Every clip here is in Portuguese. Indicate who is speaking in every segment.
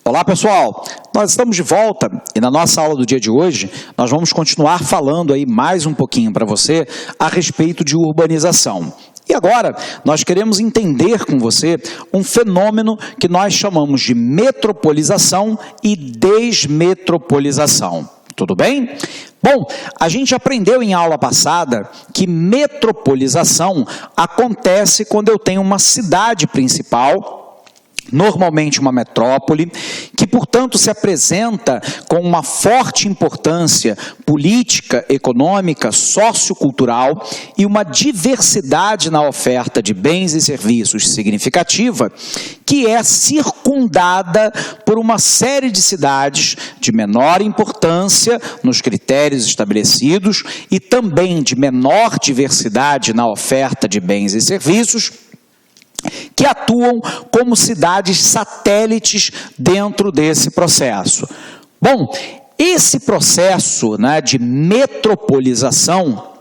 Speaker 1: Olá pessoal, nós estamos de volta e na nossa aula do dia de hoje nós vamos continuar falando aí mais um pouquinho para você a respeito de urbanização. E agora nós queremos entender com você um fenômeno que nós chamamos de metropolização e desmetropolização. Tudo bem? Bom, a gente aprendeu em aula passada que metropolização acontece quando eu tenho uma cidade principal, normalmente uma metrópole, que, portanto, se apresenta com uma forte importância política, econômica, sociocultural e uma diversidade na oferta de bens e serviços significativa, que é circundada por uma série de cidades de menor importância nos critérios estabelecidos e também de menor diversidade na oferta de bens e serviços, que atuam como cidades satélites dentro desse processo. Bom, esse processo, de metropolização,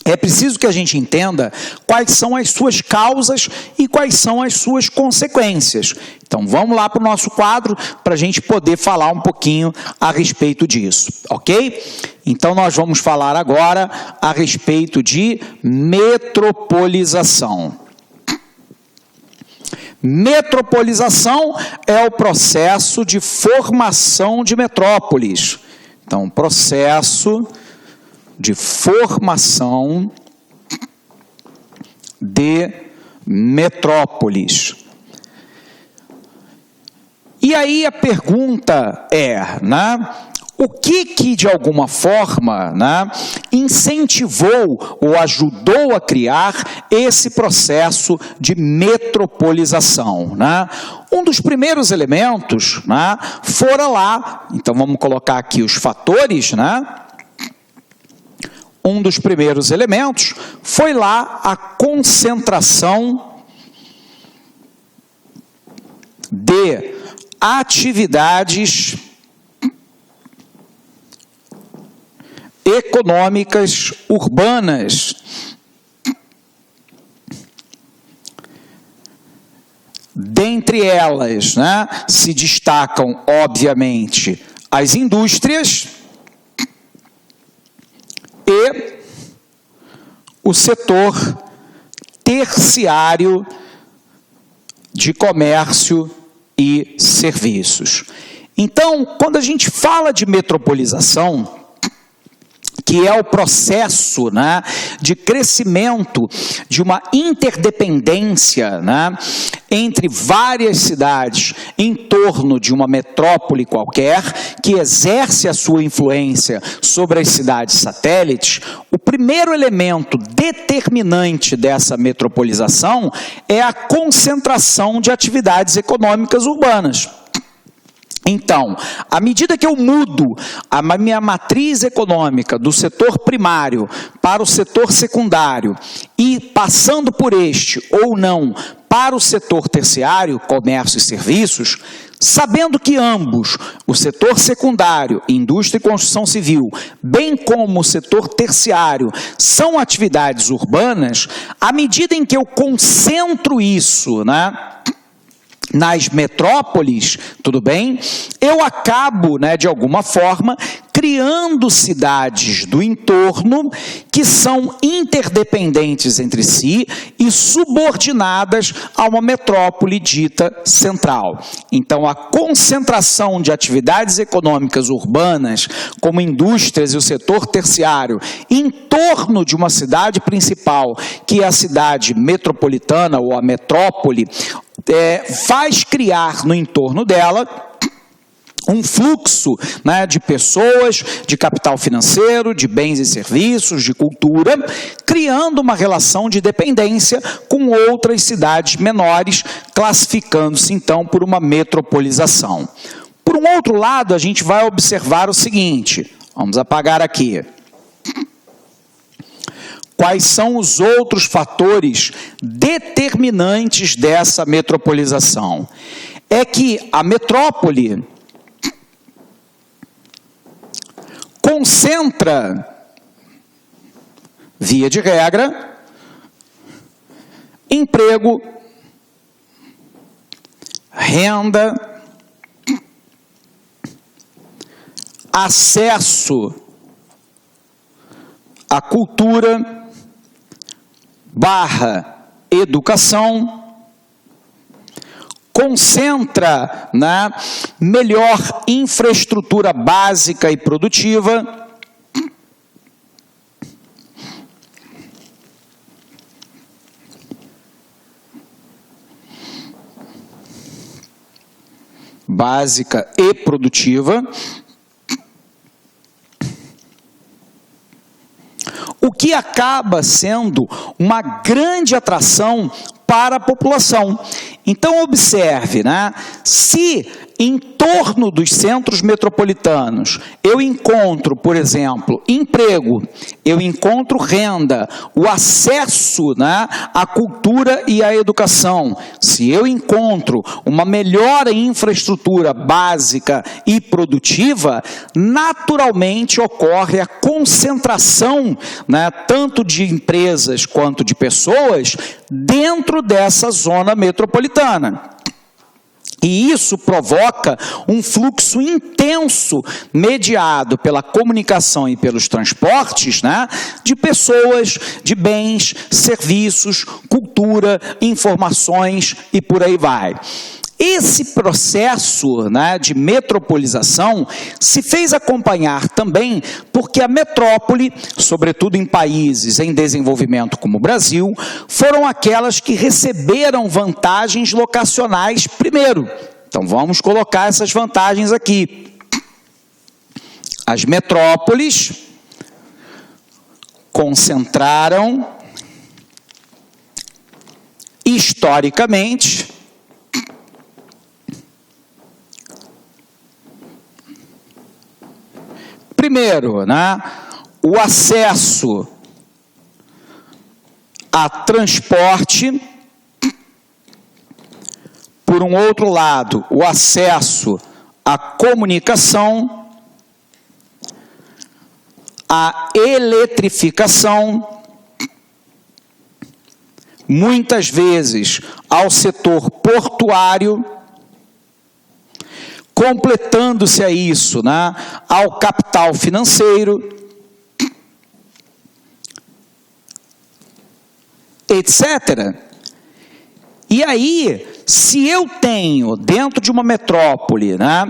Speaker 1: é preciso que a gente entenda quais são as suas causas e quais são as suas consequências. Então, vamos lá para o nosso quadro para a gente poder falar um pouquinho a respeito disso, ok? Então, nós vamos falar agora a respeito de metropolização. Metropolização é o processo de formação de metrópoles. Então, processo de formação de metrópoles. E aí a pergunta é, o que de alguma forma incentivou ou ajudou a criar esse processo de metropolização? Um dos primeiros elementos fora lá, então vamos colocar aqui os fatores, um dos primeiros elementos foi lá a concentração de atividades econômicas urbanas. Dentre elas, se destacam, obviamente, as indústrias e o setor terciário de comércio e serviços. Então, quando a gente fala de metropolização, que é o processo de crescimento de uma interdependência entre várias cidades em torno de uma metrópole qualquer, que exerce a sua influência sobre as cidades satélites, o primeiro elemento determinante dessa metropolização é a concentração de atividades econômicas urbanas. Então, à medida que eu mudo a minha matriz econômica do setor primário para o setor secundário e passando por este ou não para o setor terciário, comércio e serviços, sabendo que ambos, o setor secundário, indústria e construção civil, bem como o setor terciário, são atividades urbanas, à medida em que eu concentro isso, nas metrópoles, tudo bem? Eu acabo, de alguma forma, criando cidades do entorno que são interdependentes entre si e subordinadas a uma metrópole dita central. Então, a concentração de atividades econômicas urbanas, como indústrias e o setor terciário, em torno de uma cidade principal, que é a cidade metropolitana ou a metrópole, faz criar no entorno dela um fluxo de pessoas, de capital financeiro, de bens e serviços, de cultura, criando uma relação de dependência com outras cidades menores, classificando-se então por uma metropolização. Por um outro lado, a gente vai observar o seguinte, vamos apagar aqui. Quais são os outros fatores determinantes dessa metropolização? É que a metrópole concentra, via de regra, emprego, renda, acesso à cultura / educação, concentra na melhor infraestrutura básica e produtiva, o que acaba sendo uma grande atração para a população. Então, observe, né? Se em torno dos centros metropolitanos eu encontro, por exemplo, emprego, eu encontro renda, o acesso, né, à cultura e à educação, se eu encontro uma melhor infraestrutura básica e produtiva, naturalmente ocorre a concentração, né, tanto de empresas quanto de pessoas dentro dessa zona metropolitana. E isso provoca um fluxo intenso, mediado pela comunicação e pelos transportes, né, de pessoas, de bens, serviços, cultura, informações e por aí vai. Esse processo, né, de metropolização se fez acompanhar também porque a metrópole, sobretudo em países em desenvolvimento como o Brasil, foram aquelas que receberam vantagens locacionais primeiro. Então vamos colocar essas vantagens aqui. As metrópoles concentraram historicamente primeiro, né, o acesso a transporte, por um outro lado, o acesso à comunicação, à eletrificação, muitas vezes ao setor portuário, completando-se a isso, né, ao capital financeiro, etc. E aí, se eu tenho dentro de uma metrópole, né,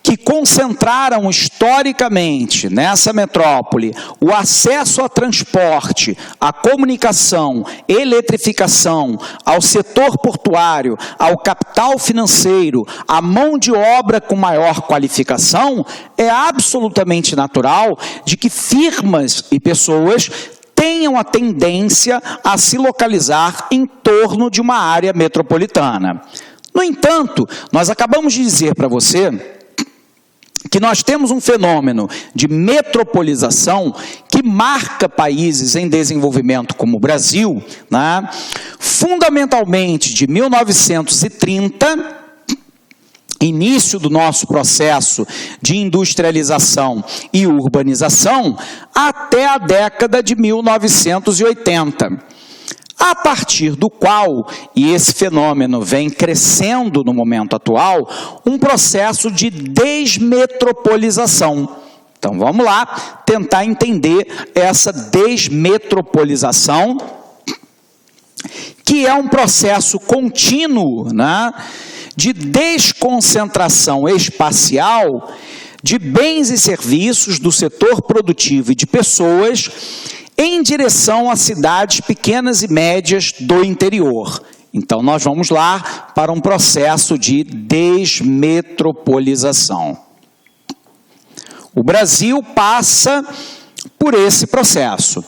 Speaker 1: que concentraram historicamente nessa metrópole o acesso a transporte, a comunicação, eletrificação, ao setor portuário, ao capital financeiro, à mão de obra com maior qualificação, é absolutamente natural de que firmas e pessoas tenham a tendência a se localizar em torno de uma área metropolitana. No entanto, nós acabamos de dizer para você que nós temos um fenômeno de metropolização que marca países em desenvolvimento como o Brasil, né, fundamentalmente de 1930, início do nosso processo de industrialização e urbanização, até a década de 1980, a partir do qual, e esse fenômeno vem crescendo no momento atual, um processo de desmetropolização. Então vamos lá tentar entender essa desmetropolização, que é um processo contínuo, né, de desconcentração espacial de bens e serviços do setor produtivo e de pessoas em direção a cidades pequenas e médias do interior. Então, nós vamos lá para um processo de desmetropolização. O Brasil passa por esse processo.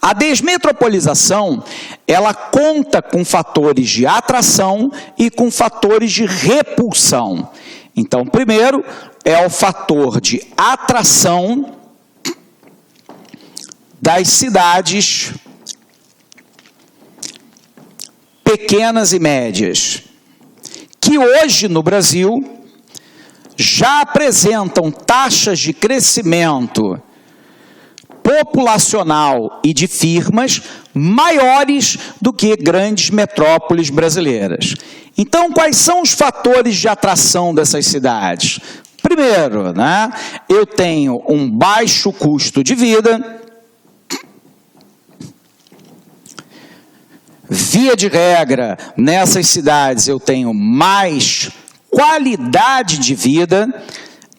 Speaker 1: A desmetropolização, ela conta com fatores de atração e com fatores de repulsão. Então, primeiro é o fator de atração das cidades pequenas e médias, que hoje no Brasil já apresentam taxas de crescimento populacional e de firmas maiores do que grandes metrópoles brasileiras. Então, quais são os fatores de atração dessas cidades? Primeiro, né, eu tenho um baixo custo de vida. Via de regra, nessas cidades eu tenho mais qualidade de vida,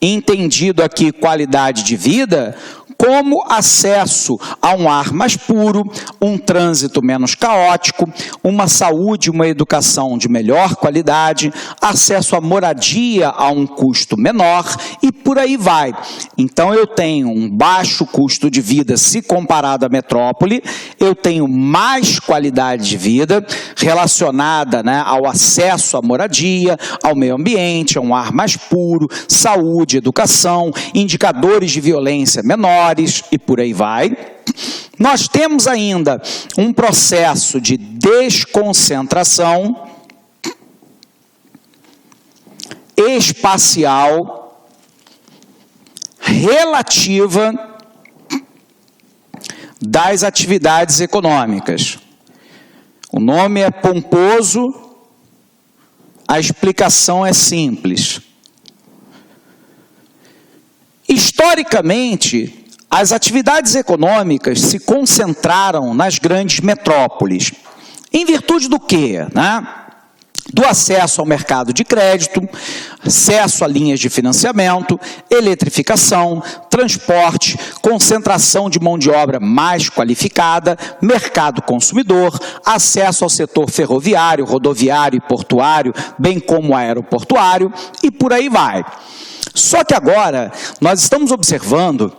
Speaker 1: entendido aqui qualidade de vida como acesso a um ar mais puro, um trânsito menos caótico, uma saúde, uma educação de melhor qualidade, acesso à moradia a um custo menor e por aí vai. Então eu tenho um baixo custo de vida se comparado à metrópole, eu tenho mais qualidade de vida relacionada, né, ao acesso à moradia, ao meio ambiente, a um ar mais puro, saúde, educação, indicadores de violência menores, e por aí vai. Nós temos ainda um processo de desconcentração espacial relativa das atividades econômicas. O nome é pomposo, a explicação é simples. Historicamente, as atividades econômicas se concentraram nas grandes metrópoles. Em virtude do quê? Né? Do acesso ao mercado de crédito, acesso a linhas de financiamento, eletrificação, transporte, concentração de mão de obra mais qualificada, mercado consumidor, acesso ao setor ferroviário, rodoviário e portuário, bem como aeroportuário, e por aí vai. Só que agora nós estamos observando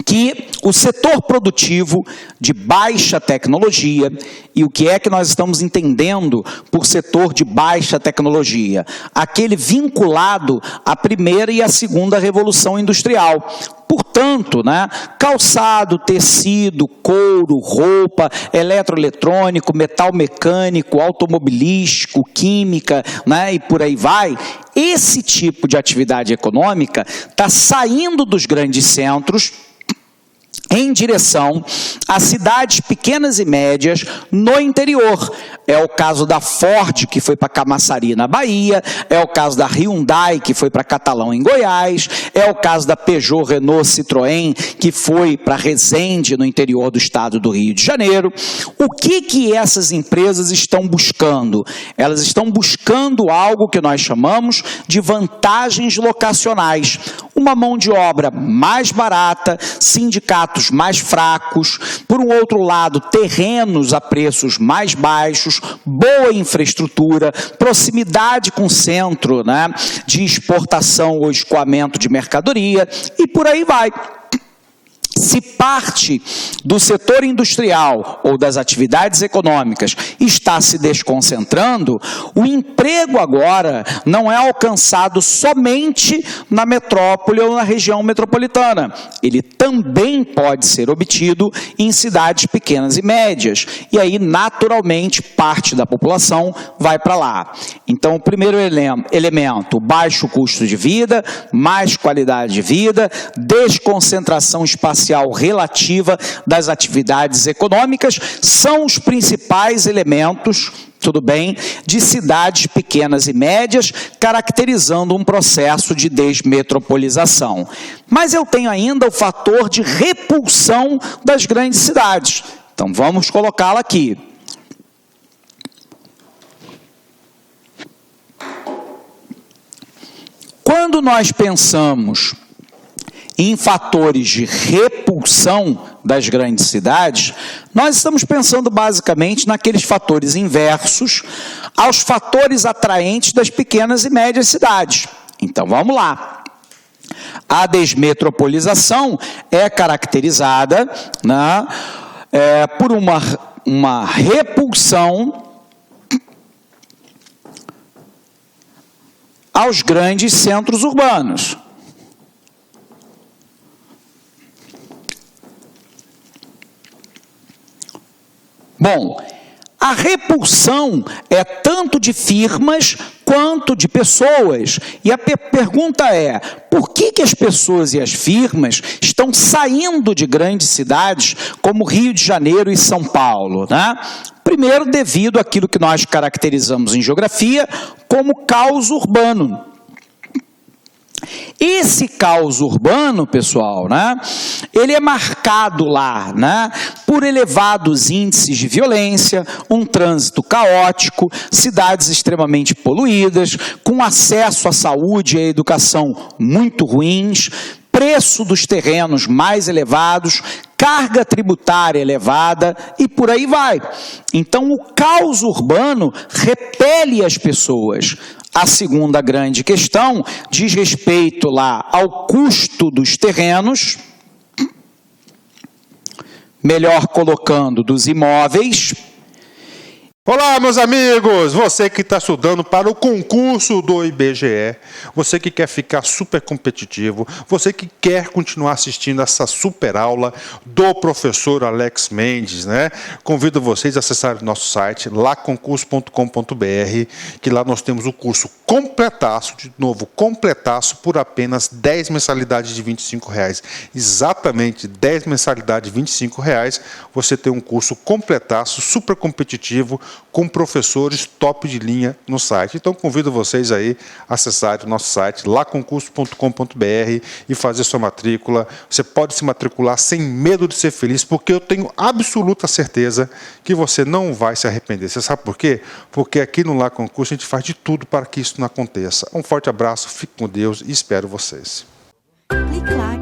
Speaker 1: que o setor produtivo de baixa tecnologia, e o que é que nós estamos entendendo por setor de baixa tecnologia? Aquele vinculado à primeira e à segunda revolução industrial. Portanto, né, calçado, tecido, couro, roupa, eletroeletrônico, metal mecânico, automobilístico, química, né, e por aí vai, esse tipo de atividade econômica está saindo dos grandes centros em direção a cidades pequenas e médias no interior. É o caso da Ford, que foi para Camaçari, na Bahia, é o caso da Hyundai, que foi para Catalão, em Goiás, é o caso da Peugeot, Renault, Citroën, que foi para Resende, no interior do estado do Rio de Janeiro. O que essas empresas estão buscando? Elas estão buscando algo que nós chamamos de vantagens locacionais. Uma mão de obra mais barata, sindicatos mais fracos, por um outro lado, terrenos a preços mais baixos, boa infraestrutura, proximidade com o centro, né, de exportação ou escoamento de mercadoria, e por aí vai. Se parte do setor industrial ou das atividades econômicas está se desconcentrando, o emprego agora não é alcançado somente na metrópole ou na região metropolitana. Ele também pode ser obtido em cidades pequenas e médias. E aí, naturalmente, parte da população vai para lá. Então, o primeiro elemento, baixo custo de vida, mais qualidade de vida, desconcentração espacial relativa das atividades econômicas, são os principais elementos, tudo bem, de cidades pequenas e médias, caracterizando um processo de desmetropolização. Mas eu tenho ainda o fator de repulsão das grandes cidades. Então vamos colocá-la aqui. Quando nós pensamos em fatores de repulsão das grandes cidades, nós estamos pensando basicamente naqueles fatores inversos aos fatores atraentes das pequenas e médias cidades. Então vamos lá. A desmetropolização é caracterizada, né, por uma repulsão aos grandes centros urbanos. Bom, a repulsão é tanto de firmas quanto de pessoas. E a pergunta é, por que as pessoas e as firmas estão saindo de grandes cidades como Rio de Janeiro e São Paulo, né? Primeiro, devido àquilo que nós caracterizamos em geografia como caos urbano. Esse caos urbano, pessoal, né, ele é marcado lá, né, por elevados índices de violência, um trânsito caótico, cidades extremamente poluídas, com acesso à saúde e à educação muito ruins, preço dos terrenos mais elevados, carga tributária elevada e por aí vai. Então, o caos urbano repele as pessoas. A segunda grande questão diz respeito lá ao custo dos terrenos, melhor colocando, dos imóveis.
Speaker 2: Olá, meus amigos! Você que está estudando para o concurso do IBGE, você que quer ficar super competitivo, você que quer continuar assistindo essa super aula do professor Alex Mendes, né? Convido vocês a acessarem o nosso site, laconcurso.com.br, que lá nós temos o curso completaço, de novo, completaço, por apenas 10 mensalidades de R$ 25,00. Exatamente 10 mensalidades de R$ 25,00, você tem um curso completaço, super competitivo, com professores top de linha no site. Então, convido vocês aí a acessarem o nosso site, laconcurso.com.br, e fazer sua matrícula. Você pode se matricular sem medo de ser feliz, porque eu tenho absoluta certeza que você não vai se arrepender. Você sabe por quê? Porque aqui no Lá Concurso a gente faz de tudo para que isso não aconteça. Um forte abraço, fique com Deus e espero vocês.
Speaker 3: Clique lá.